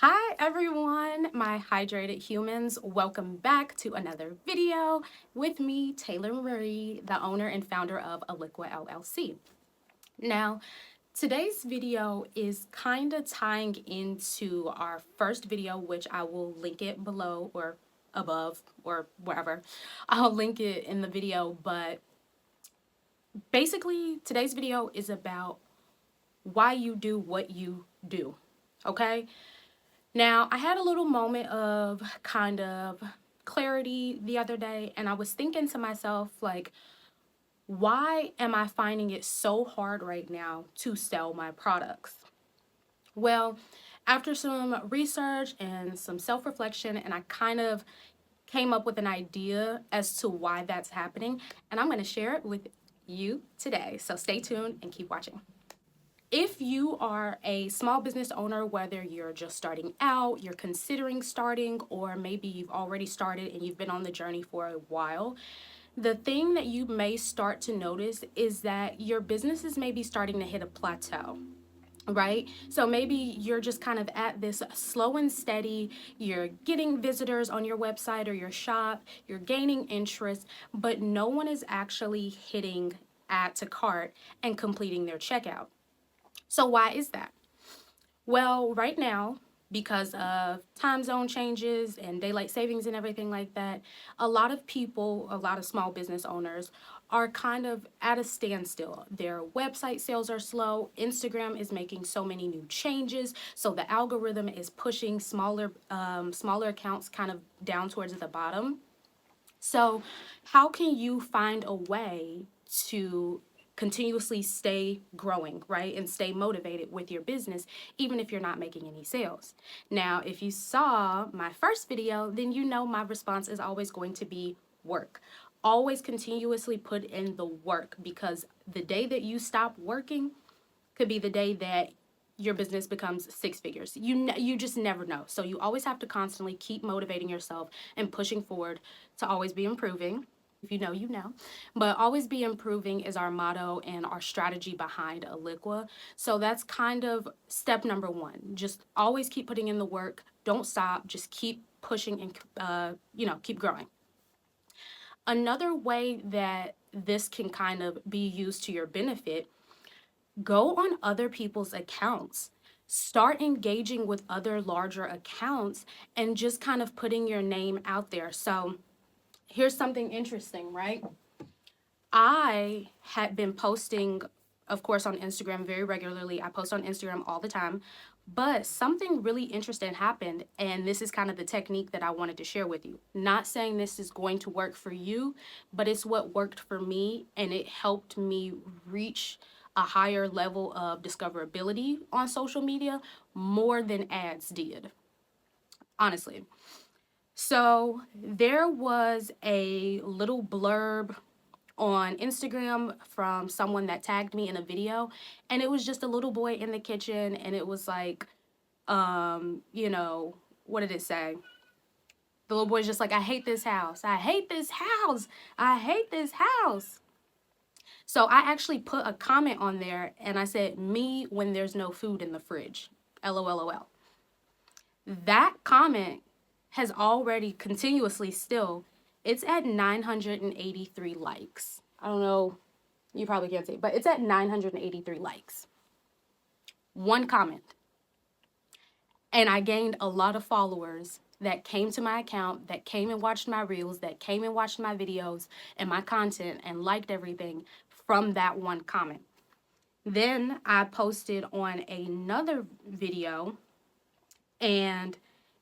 Hi everyone, my hydrated humans. Welcome back to another video with me, Taylor Marie, the owner and founder of Eliqua LLC. Now, today's video is kind of tying into our first video, which I will link it below or above or wherever. I'll link it in the video, but basically today's video is about why you do what you do, okay? Now, I had a little moment of kind of clarity the other day, and I was thinking to myself, like, why am I finding it so hard right now to sell my products? Well, after some research and some self reflection, and I kind of came up with an idea as to why that's happening, and I'm going to share it with you today. So stay tuned and keep watching. If you are a small business owner, whether you're just starting out, you're considering starting, or maybe you've already started and you've been on the journey for a while, the thing that you may start to notice is that your business is maybe starting to hit a plateau. Right? So maybe you're just kind of at this slow and steady, you're getting visitors on your website or your shop, you're gaining interest, but no one is actually hitting add to cart and completing their checkout. So why is that? Well, right now, because of time zone changes and daylight savings and everything like that, a lot of people, a lot of small business owners are kind of at a standstill. Their website sales are slow. Instagram is making so many new changes, so the algorithm is pushing smaller accounts kind of down towards the bottom. So, how can you find a way to continuously stay growing, right? And stay motivated with your business, even if you're not making any sales. Now, if you saw my first video, then you know my response is always going to be work. Always continuously put in the work, because the day that you stop working could be the day that your business becomes six figures. You just never know. So you always have to constantly keep motivating yourself and pushing forward to always be improving. If you know, you know. But always be improving is our motto and our strategy behind Eliqua. So that's kind of step number one. Just always keep putting in the work. Don't stop. Just keep pushing and keep growing. Another way that this can kind of be used to your benefit, go on other people's accounts. Start engaging with other larger accounts and just kind of putting your name out there. So here's something interesting, right? I had been posting, of course, on Instagram very regularly. I post on Instagram all the time. But something really interesting happened, and this is kind of the technique that I wanted to share with you. Not saying this is going to work for you, but it's what worked for me, and it helped me reach a higher level of discoverability on social media more than ads did, honestly. So there was a little blurb on Instagram from someone that tagged me in a video, and it was just a little boy in the kitchen, and it was like, what did it say? The little boy's just like, I hate this house. I hate this house. I hate this house. So I actually put a comment on there and I said, me when there's no food in the fridge. LOLOL. That comment has already continuously still, it's at 983 likes. I don't know, you probably can't see, but it's at 983 likes. One comment. And I gained a lot of followers that came to my account, that came and watched my reels, that came and watched my videos and my content and liked everything from that one comment. Then I posted on another video, and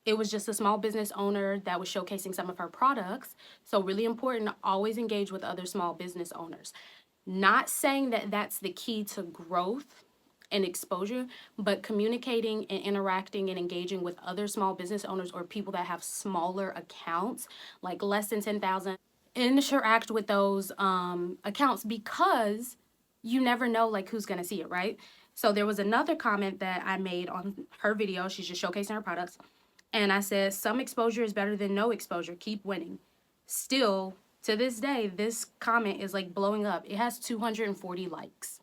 it was just a small business owner that was showcasing some of her products. So really important to always engage with other small business owners. Not saying that that's the key to growth and exposure, but communicating and interacting and engaging with other small business owners or people that have smaller accounts, like less than 10,000, interact with those accounts, because you never know like who's going to see it, right? So there was another comment that I made on her video. She's just showcasing her products. And I said, some exposure is better than no exposure. Keep winning. Still, to this day, this comment is like blowing up. It has 240 likes.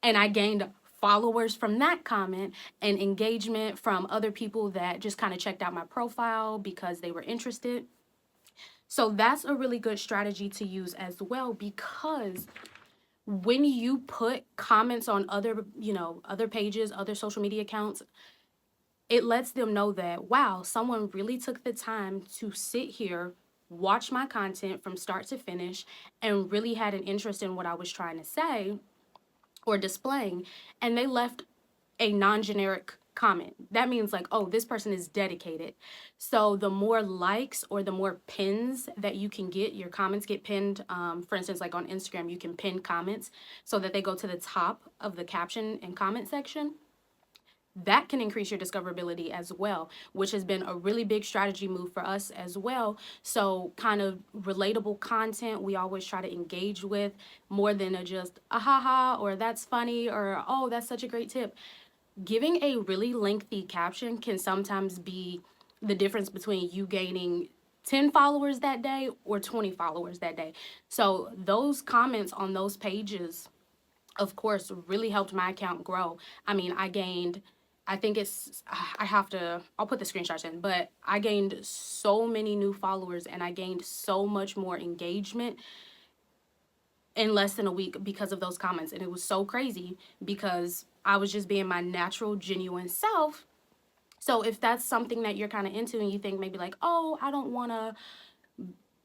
And I gained followers from that comment and engagement from other people that just kind of checked out my profile because they were interested. So that's a really good strategy to use as well, because when you put comments on other, other pages, other social media accounts, it lets them know that, wow, someone really took the time to sit here, watch my content from start to finish, and really had an interest in what I was trying to say or displaying, and they left a non-generic comment. That means like, oh, this person is dedicated. So the more likes or the more pins that you can get, your comments get pinned. For instance, like on Instagram, you can pin comments so that they go to the top of the caption and comment section. That can increase your discoverability as well, which has been a really big strategy move for us as well. So kind of relatable content we always try to engage with, more than a just a haha or that's funny or oh that's such a great tip. Giving a really lengthy caption can sometimes be the difference between you gaining 10 followers that day or 20 followers that day. So those comments on those pages, of course, really helped my account grow. I mean, I think I'll put the screenshots in, but I gained so many new followers and I gained so much more engagement in less than a week because of those comments. And it was so crazy because I was just being my natural, genuine self. So if that's something that you're kind of into and you think maybe like, oh, I don't want to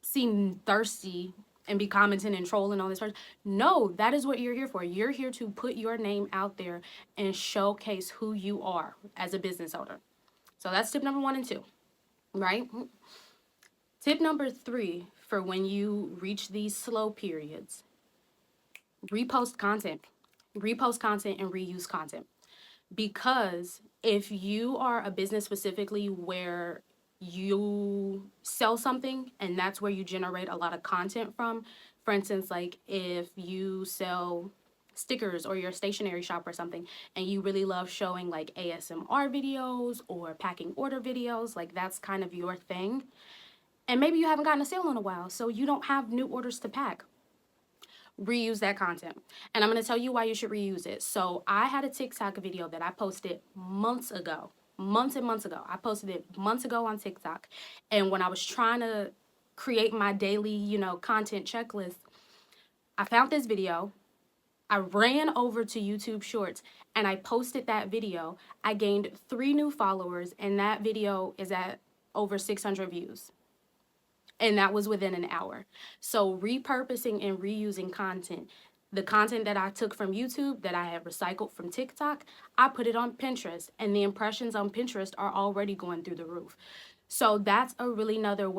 seem thirsty and be commenting and trolling on this person. No, that is what you're here for. You're here to put your name out there and showcase who you are as a business owner. So that's tip number 1 and 2, right? Tip number 3 for when you reach these slow periods: repost content. Repost content and reuse content. Because if you are a business specifically where you sell something and that's where you generate a lot of content from, for instance, like if you sell stickers or you're a stationery shop or something and you really love showing like ASMR videos or packing order videos, like that's kind of your thing, and maybe you haven't gotten a sale in a while, so you don't have new orders to pack, reuse that content. And I'm going to tell you why you should reuse it. So I had a TikTok video that I posted months ago, months and months ago. I posted it months ago on TikTok. And when I was trying to create my daily, content checklist, I found this video. I ran over to YouTube Shorts and I posted that video. I gained 3 new followers and that video is at over 600 views. And that was within an hour. So repurposing and reusing content. The content that I took from YouTube that I had recycled from TikTok, I put it on Pinterest, and the impressions on Pinterest are already going through the roof. So that's another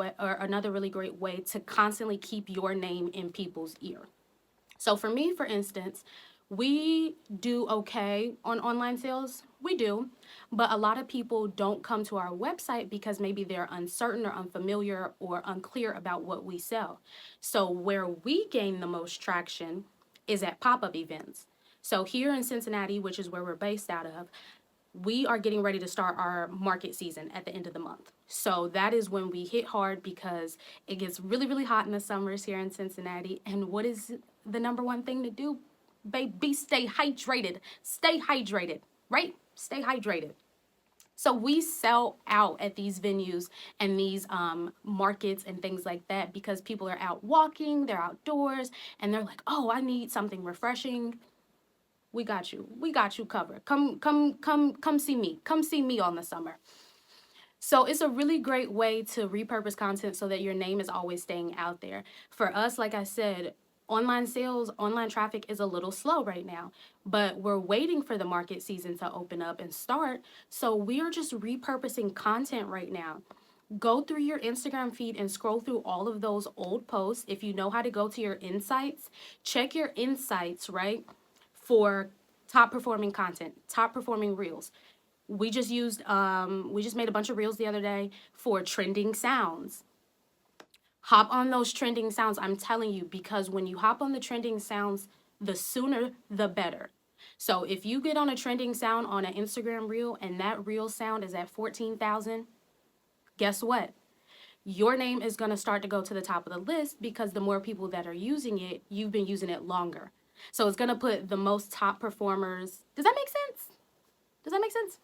really great way to constantly keep your name in people's ear. So for me, for instance, we do okay on online sales. We do, but a lot of people don't come to our website because maybe they're uncertain or unfamiliar or unclear about what we sell. So where we gain the most traction is at pop-up events. So here in Cincinnati, which is where we're based out of, we are getting ready to start our market season at the end of the month. So that is when we hit hard because it gets really, really hot in the summers here in Cincinnati. And what is the number one thing to do? Baby, stay hydrated. Stay hydrated, right? Stay hydrated. So we sell out at these venues and these markets and things like that because people are out walking, they're outdoors, and they're like, oh, I need something refreshing. We got you. We got you covered. Come see me. Come see me on the summer. So it's a really great way to repurpose content so that your name is always staying out there. For us, like I said, online sales, online traffic is a little slow right now, but we're waiting for the market season to open up and start. So we are just repurposing content right now. Go through your Instagram feed and scroll through all of those old posts. If you know how to go to your insights, check your insights, right? For top performing content, top performing reels. We just made a bunch of reels the other day for trending sounds. Hop on those trending sounds, I'm telling you, because when you hop on the trending sounds, the sooner the better. So if you get on a trending sound on an Instagram reel and that reel sound is at 14,000, guess what? Your name is going to start to go to the top of the list because the more people that are using it, you've been using it longer. So it's going to put the most top performers. Does that make sense? Does that make sense?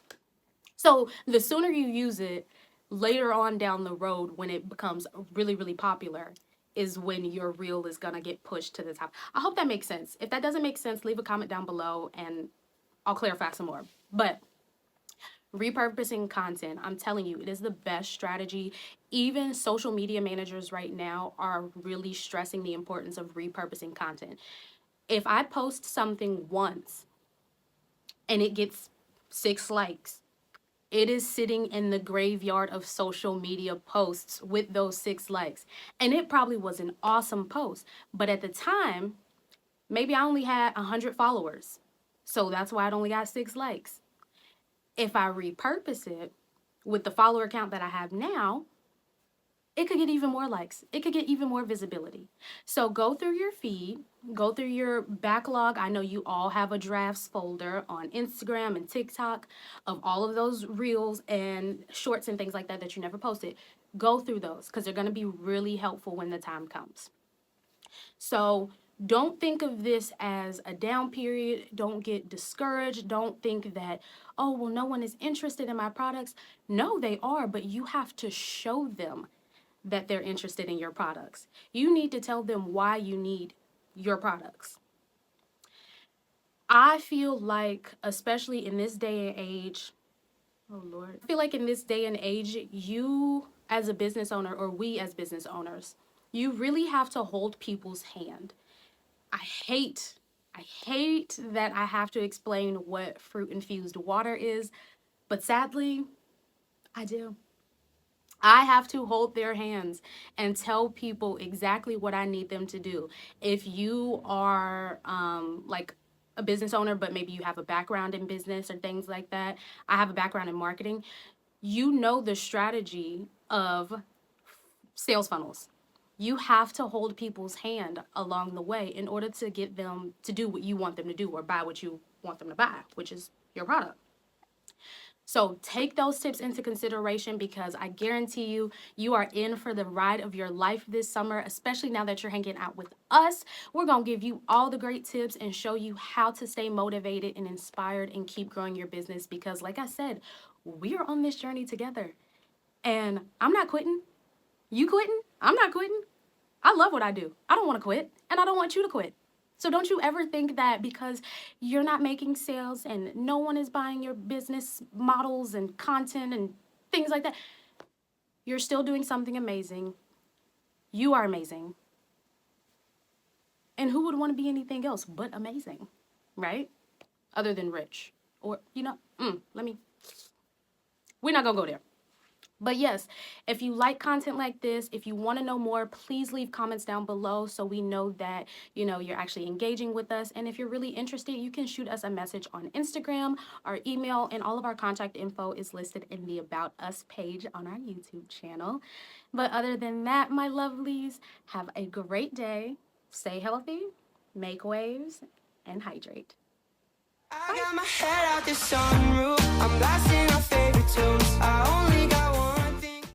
So the sooner you use it, later on down the road, when it becomes really, really popular, is when your reel is going to get pushed to the top. I hope that makes sense. If that doesn't make sense, leave a comment down below and I'll clarify some more. But repurposing content, I'm telling you, it is the best strategy. Even social media managers right now are really stressing the importance of repurposing content. If I post something once and it gets 6 likes, it is sitting in the graveyard of social media posts with those 6 likes. And it probably was an awesome post. But at the time, maybe I only had 100 followers. So that's why it only got 6 likes. If I repurpose it with the follower count that I have now, it could get even more likes. It could get even more visibility. So go through your feed, go through your backlog. I know you all have a drafts folder on Instagram and TikTok of all of those reels and shorts and things like that that you never posted. Go through those because they're going to be really helpful when the time comes. So don't think of this as a down period. Don't get discouraged. Don't think that, oh, well, no one is interested in my products. No, they are, but you have to show them that they're interested in your products. You need to tell them why you need your products. I feel like, especially in this day and age, oh Lord, I feel like in this day and age, you as a business owner, or we as business owners, you really have to hold people's hand. I hate that I have to explain what fruit infused water is, but sadly, I do. I have to hold their hands and tell people exactly what I need them to do. If you are like a business owner, but maybe you have a background in business or things like that, I have a background in marketing, you know the strategy of sales funnels. You have to hold people's hand along the way in order to get them to do what you want them to do or buy what you want them to buy, which is your product. So take those tips into consideration because I guarantee you, you are in for the ride of your life this summer, especially now that you're hanging out with us. We're going to give you all the great tips and show you how to stay motivated and inspired and keep growing your business because, like I said, we are on this journey together. And I'm not quitting. You quitting? I'm not quitting. I love what I do. I don't want to quit, and I don't want you to quit. So don't you ever think that because you're not making sales and no one is buying your business models and content and things like that, you're still doing something amazing. You are amazing. And who would want to be anything else but amazing, right? Other than rich. Or, we're not going to go there. But yes, if you like content like this, if you want to know more, please leave comments down below so we know that, you're actually engaging with us. And if you're really interested, you can shoot us a message on Instagram, our email, and all of our contact info is listed in the About Us page on our YouTube channel. But other than that, my lovelies, have a great day. Stay healthy, make waves, and hydrate. I got my head out the sunroof. I'm blasting our favorite tunes. I only